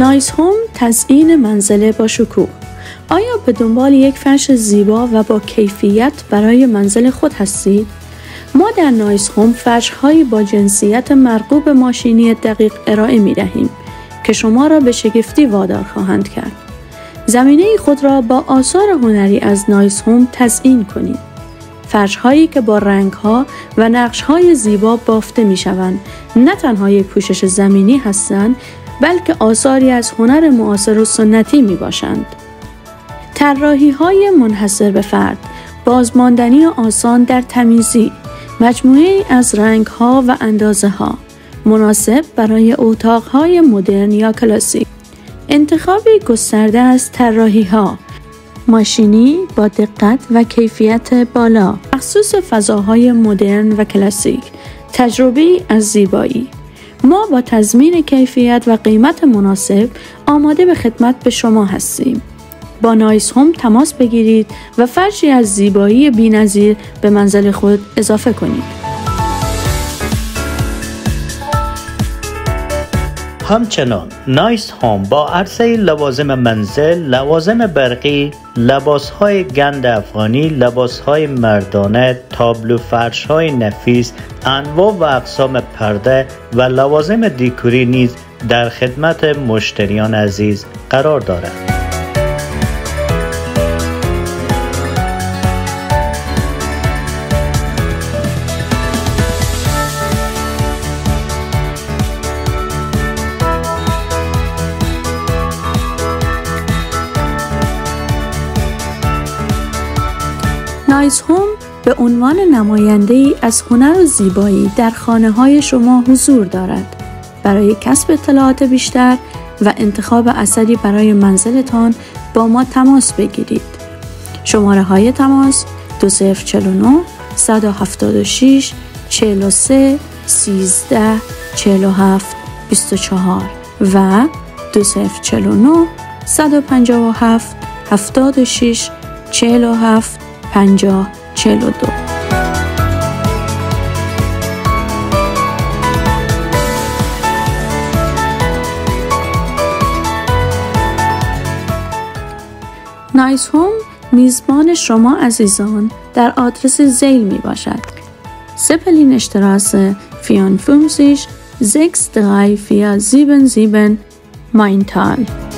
نایس هوم، تزیین منزل با شکوه. آیا به دنبال یک فرش زیبا و با کیفیت برای منزل خود هستید؟ ما در نایس هوم فرش‌هایی با جنسیت مرغوب ماشینی دقیق ارائه می‌دهیم که شما را به شگفتی وادار خواهند کرد. زمینه خود را با آثار هنری از نایس هوم تزیین کنید. فرش‌هایی که با رنگ‌ها و نقش‌های زیبا بافته می‌شوند، نه تنها یک پوشش زمینی هستند، بلکه آثاری از هنر معاصر و سنتی می‌باشند. طراحی‌های منحصر به فرد، بازماندنی آسان در تمیزی، مجموعه‌ای از رنگ‌ها و اندازه‌ها، مناسب برای اتاق‌های مدرن یا کلاسیک. انتخابی گسترده از طراحی‌ها، ماشینی با دقت و کیفیت بالا، مخصوص فضاهای مدرن و کلاسیک، تجربه‌ای از زیبایی. ما با تضمین کیفیت و قیمت مناسب آماده به خدمت به شما هستیم. با نایس هوم تماس بگیرید و فرشی از زیبایی بی‌نظیر به منزل خود اضافه کنید. همچنان نایس هوم با عرضه لوازم منزل، لوازم برقی، لباس‌های گند افغانی، لباس‌های مردانه، تابلو فرش‌های نفیس، انواع و اقسام پرده و لوازم دیکوری نیز در خدمت مشتریان عزیز قرار دارد. نایس هوم به عنوان نماینده‌ای از هنر و زیبایی در خانه‌های شما حضور دارد. برای کسب اطلاعات بیشتر و انتخاب اثری برای منزلتان با ما تماس بگیرید. شماره‌های تماس 2049 176 43 13 47 24 و 2049 157 76 47 50 42. نایس هوم میزبان شما عزیزان در آدرس ذیل می باشد. Zeppelinstraße 54 6347 Maintal.